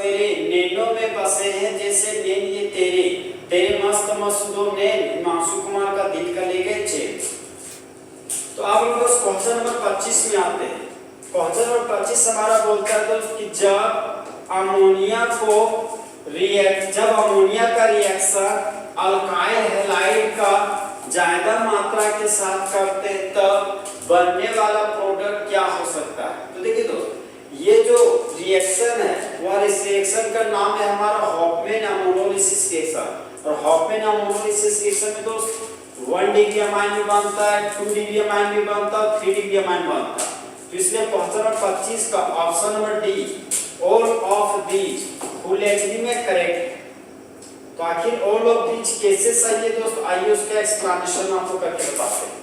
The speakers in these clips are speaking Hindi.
तेरे नैनों में बसे हैं जैसे नैन ये तेरे, तेरे मस्त मस्त दो नैन हिमांशु कुमार का दिल का ले गए चैन। तो आप लोग क्वेश्चन नंबर 25 में आते हैं। क्वेश्चन नंबर 25 हमारा बोलता है दोस्त कि जब अमोनिया का रिएक्शन अल्काइल हैलाइड का ज्यादा मात्रा के साथ करते हैं तब बनने वाला प्रोडक्ट क्या हो सकता है। तो देखिए दोस्त, ये जो रिएक्शन है वह रिएक्शन का नाम है हमारा हॉफमैन अमोनोलिसिस रिएक्शन। और हॉफमैन अमोनोलिसिस रिएक्शन में दोस्त 1 डिग्री अमाइन भी बनता है, 2 डिग्री अमाइन भी बनता है, 3 डिग्री अमाइन बनता है। तो इसलिए क्वेश्चन नंबर 25 का option number D all of these full HD में करेक्ट। तो आखिर ऑल ऑफ दीज कैसे सही है दोस्त, आइए उसका एक्सप्लेनेशन आपको करके बताते हैं।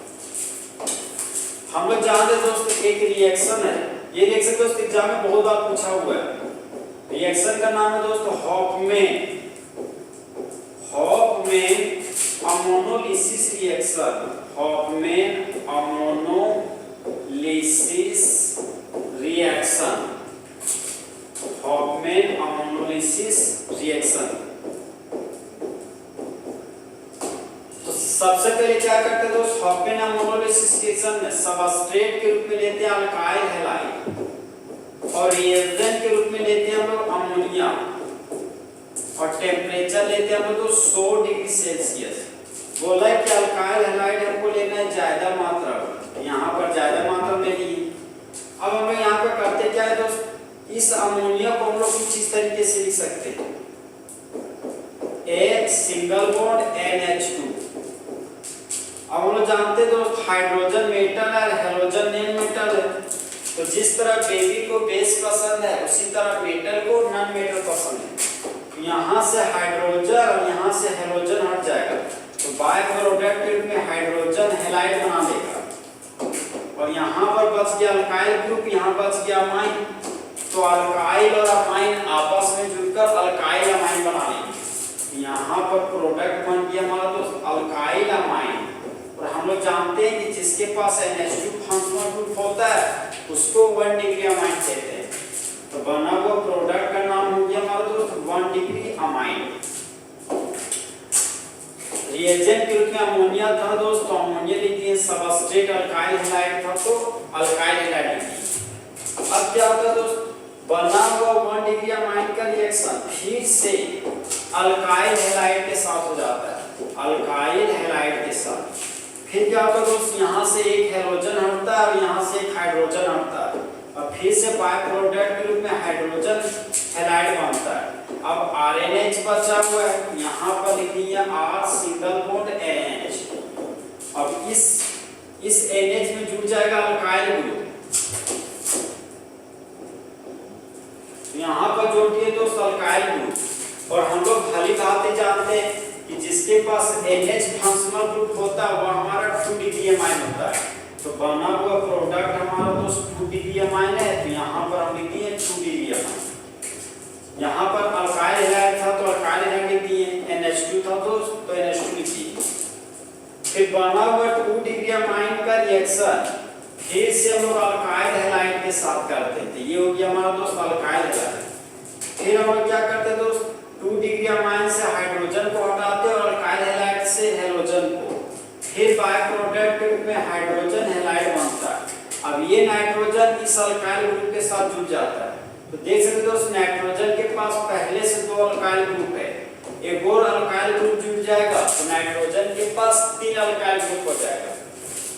हम लोग जानते दोस्त एक रिएक्शन है, ये रिएक्शन दोस्त एग्जाम में बहुत बार पूछा हुआ है। रिएक्शन का नाम है दोस्त Hofmann ammonolysis reaction. Hofmann ammonolysis reaction, Hofmann ammonolysis reaction. तो सबसे पहले क्या करते हैं दोस्त, हॉफमैन अमोनोलिसिस रिएक्शन में सबस्ट्रेट के रूप में लेते हैं अल्काइल हैलाइड और रिएजेंट के रूप में लेते हैं हम लोग अमोनिया और टेम्परेचर लेते हैं हम लोग 100 डिग्री सेल्सियस। बोला है कि अल्काइल हैलाइड हमको लेना है ज्यादा मात्रा, यहाँ पर ज्यादा मात्रा में ली। अब हम लोग यहाँ पर करते क्या है दोस्त, इस अमोनिया को हम लोग कुछ इस तरीके से लिख सकते हैं, एक सिंगल बॉन्ड NH2। अब हम लोग जानते हैं दोस्त हाइड्रोजन मेटल और हैलोजन नॉन मेटल है। तो जिस तरह बेबी को बेस पसंद है उसी तरह मेटल को नॉन मेटल पसंद है। यहाँ से हाइड्रोजन और यहाँ से हैलोजन हट जाएगा, तो बाय प्रोडक्ट के रूप में हाइड्रोजन हैलाइड बना देगा। और यहाँ पर बच गया अल्काइल ग्रुप, यहाँ बच गया अमाइन। तो अल्काइल और अमाइन आपस में जुड़कर अल्काइल अमाइन बना लेंगे। यहाँ पर प्रोडक्ट बन गया हमारा दोस्त अल्काइल अमाइन। और हम लोग जानते हैं कि जिसके पास NH2 फंक्शनल ग्रुप होता है उसको 1 डिग्री अमाइन कहते हैं। तो बना हुआ प्रोडक्ट का नाम हो गया हमारा दोस्त 1 डिग्री अमाइन। रिएजेंट के रूप में अमोनिया था दोस्त, तो अमोनिया लिखिए, सबस्ट्रेट अल्काइल हैलाइड था तो अल्काइल हैलाइड लिखिए। अब क्या होता है दोस्त, बना हुआ 1 डिग्री अमाइन का रिएक्शन फिर से अल्काइल हैलाइड के साथ हो जाता है, अल्काइल हैलाइड के साथ। फिर क्या होता है दोस्त, यहाँ से एक हैलोजन हटता है और यहाँ से एक हाइड्रोजन हटता है और फिर से बाय प्रोडक्ट के रूप में हाइड्रोजन हैलाइड बनता है। अब RNH बचा हुआ है, यहाँ पर लिख दिया R सिंगल बॉन्ड NH। अब इस NH में जुड़ जाएगा अल्काइल ग्रुप, यहाँ पर जोड़ दिए दोस्त अल्काइल ग्रुप। और हम लोग भली बातें जानते हैं कि जिसके पास NH फंक्शनल ग्रुप होता है वह हमारा 2 डिग्री अमाइन होता है। तो बना हुआ प्रोडक्ट हमारा दोस्त 2 डिग्री अमाइन है, तो यहाँ पर हम लिख दिए 2 डिग्री अमाइन। यहाँ पर अल्काइल हैलाइड था तो अल्काइल हैलाइड लिख दिए, NH2 था दोस्त तो NH2 लिख दिए। फिर बना हुआ 2 डिग्री अमाइन का रिएक्शन फिर से हम लोग अल्काइल हैलाइड के साथ करते थे, ये हो गया हमारा दोस्त अल्काइल हैलाइड। फिर हम लोग क्या करते हैं दोस्त, 2 डिग्री अमाइन से हाइड्रोजन को हटाते हैं और अल्काइल हैलाइड से हैलोजन को। फिर बाय प्रोडक्ट के रूप में हाइड्रोजन हैलाइड बनता है। अब ये नाइट्रोजन इस अल्काइल ग्रुप के साथ जुड़ जाता है। तो देख सकते हो दोस्त, नाइट्रोजन के पास पहले से 2 अल्काइल ग्रुप है, एक और अल्काइल ग्रुप जुड़ जाएगा तो नाइट्रोजन के पास 3 अल्काइल ग्रुप हो जाएगा।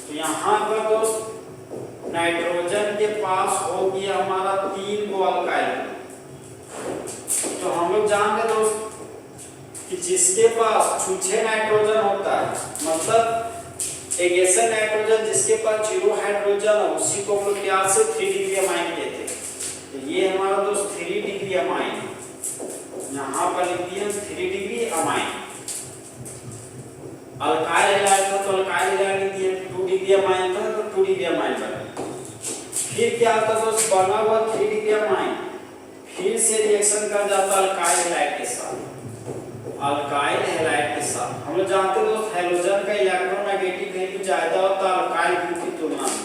तो यहाँ पर दोस्त नाइट्रोजन के पास हो गया हमारा 3 गो अल्काइल ग्रुप। तो हम लोग जान गए दोस्त कि जिसके पास छूछे नाइट्रोजन होता है, मतलब एक ऐसा नाइट्रोजन जिसके पास 0 हाइड्रोजन है, उसी को हम लोग प्यार से 3 डिग्री अमाइन कहते हैं। तो ये हमारा दोस्त 3 डिग्री अमाइन, यहाँ पर लिख दिए 3 डिग्री अमाइन। अल्काइल हैलाइड था तो अल्काइल हैलाइड लिख दिए, 2 डिग्री अमाइन था तो 2 डिग्री अमाइन बना। फिर क्या होता है दोस्त, बना हुआ 3 डिग्री अमाइन फिर से रिएक्शन कर जाता है अल्काइल हैलाइड के साथ, अल्काइल हैलाइड के साथ। हम लोग जानते हैं दोस्त हैलोजन का इलेक्ट्रोनेगेटिव वैल्यू ज्यादा होता है अल्काइल ग्रुप की तुलना में।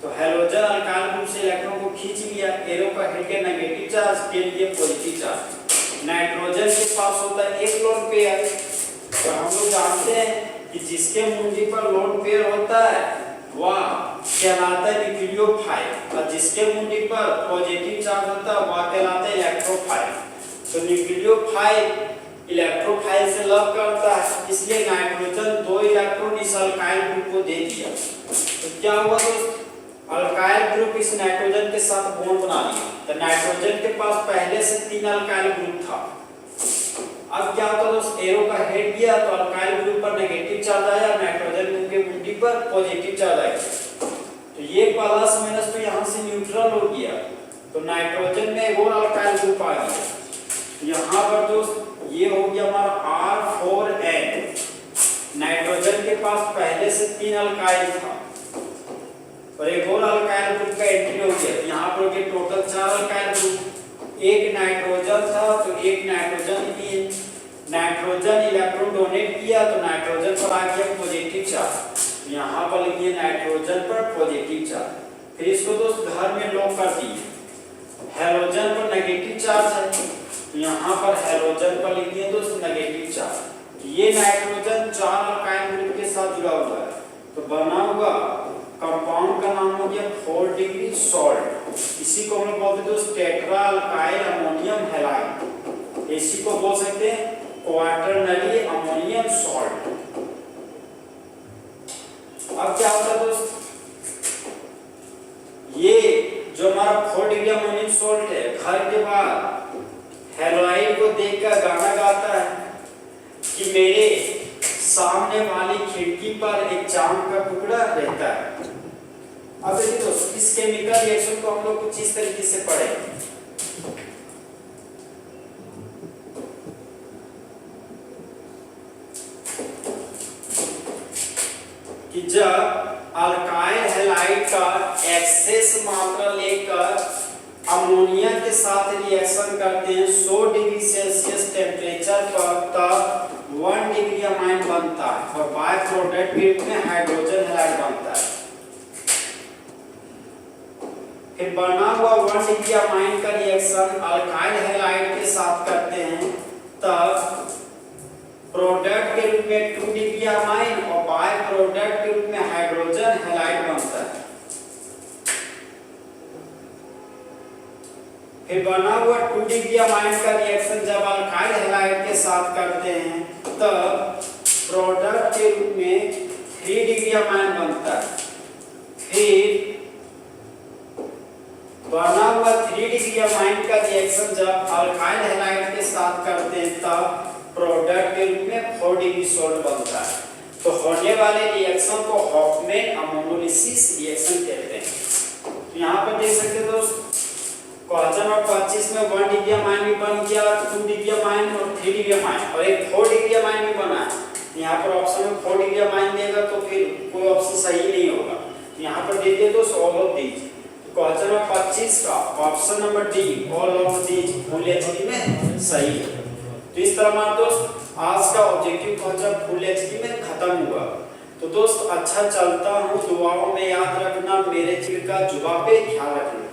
तो हैलोजन अल्काइल ग्रुप से इलेक्ट्रॉन को खींच लिया, एरो का हिट के नेगेटिव चार्ज के लिए पॉजिटिव चार्ज। नाइट्रोजन के पास होता है एक लोन पेयर। तो हम लोग जानते हैं कि जिसके मुंडी पर लोन पेयर होता है वह कहलाता है न्यूक्लियोफाइल, और जिसके मुंडी पर पॉजिटिव चार्ज होता है वह कहलाता है इलेक्ट्रोफाइल। तो न्यूक्लियोफाइल इलेक्ट्रोफाइल से लव करता है, इसलिए नाइट्रोजन 2 इलेक्ट्रॉन इस अल्काइल ग्रुप को दे दिया। तो क्या हुआ दोस्त, अल्काइल ग्रुप इस नाइट्रोजन के साथ बॉन्ड बना लिया। तो नाइट्रोजन के पास पहले से 3 अल्काइल ग्रुप था। अब क्या होता दोस्त, एरो का हेड दिया तो अल्काइल ग्रुप पर नेगेटिव चार्ज आया, नाइट्रोजन ग्रुप के मुंडी पर पॉजिटिव चार्ज आया। तो ये प्लस माइनस तो यहाँ से न्यूट्रल हो गया, तो नाइट्रोजन में एक और अल्काइल ग्रुप आ गया। यहाँ पर दोस्त ये हो गया हमारा R4N। नाइट्रोजन के पास पहले से 3 अल्काइल था और एक और अल्काइल ग्रुप का एंट्री हो गया। यहाँ पर हो गया टोटल 4 अल्काइल ग्रुप। एक नाइट्रोजन था तो एक नाइट्रोजन लिए, नाइट्रोजन इलेक्ट्रॉन डोनेट किया तो नाइट्रोजन पर आ गया पॉजिटिव चार्ज। यहाँ पर लिखिए नाइट्रोजन पर पॉजिटिव चार्ज। फिर इसको दोस्त घर में लॉक कर दिए। हेलोजन पर नेगेटिव चार्ज है तो यहाँ पर हेलोजन पर लिखिए दोस्त नेगेटिव चार्ज। ये नाइट्रोजन 4 अल्काइल ग्रुप के साथ जुड़ा हुआ है, तो बना हुआ कंपाउंड का नाम हो गया 4 डिग्री सॉल्ट। इसी को हम लोग बोलते हैं दोस्त टेट्रा अल्काइल अमोनियम हैलाइड। इसी को बोल सकते हैं क्वाटरनरी अमोनियम सॉल्ट। अब क्या होता है दोस्त, ये जो हमारा 4 डिग्री अमोनियम सॉल्ट है घर के बाद हैलाइड को देखकर गाना गाता है कि मेरे सामने वाली खिड़की पर एक चांद का टुकड़ा रहता है। अब देखिए दोस्तों, इस केमिकल रिएक्शन को हम लोग कुछ इस तरीके से पढ़ेंगे कि जब अल्काइल हैलाइड का एक्सेस मात्रा लेकर अमोनिया के साथ रिएक्शन करते हैं 100 डिग्री सेल्सियस टेम्परेचर पर, तब 1 डिग्री अमाइन बनता है और बाय प्रोडक्ट के रूप में हाइड्रोजन हैलाइड बनता है। फिर बना हुआ 1 डिग्री अमाइन का रिएक्शन अल्काइल हैलाइड के साथ करते हैं, तब प्रोडक्ट के रूप में 2 डिग्री अमाइन और बाय प्रोडक्ट के रूप में हाइड्रोजन हैलाइड बनता है। फिर बना हुआ 2 डिग्री अमाइन का रिएक्शन जब अल्काइल हैलाइड के साथ करते हैं तब प्रोडक्ट के रूप में 3 डिग्री अमाइन बनता है। फिर बना हुआ 3 डिग्री अमाइन का रिएक्शन जब अल्काइल हैलाइड के साथ करते हैं तब प्रोडक्ट के रूप में 4 डिग्री सॉल्ट बनता है। तो होने वाले रिएक्शन को हॉफमैन अमोनोलिसिस रिएक्शन कहते हैं। तो यहाँ पर देख सकते हैं दोस्त, क्वेश्चन नंबर 25 में 1 डिग्री अमाइन भी बन गया, 2 डिग्री अमाइन और 3 डिग्री अमाइन और एक 4 डिग्री अमाइन भी बना है। यहाँ पर ऑप्शन में 4 डिग्री अमाइन देगा तो फिर कोई ऑप्शन सही नहीं होगा। यहाँ पर देखिए दोस्त all of these. Question number 25 का option number D all of these full HD में सही है। तो इस तरह हमारा दोस्त आज का ऑब्जेक्टिव क्वेश्चन फुल एचडी में खत्म हुआ। तो दोस्त अच्छा चलता हूँ, दुआओं में याद रखना, मेरे चिर का जुबा पे ख्याल रखना।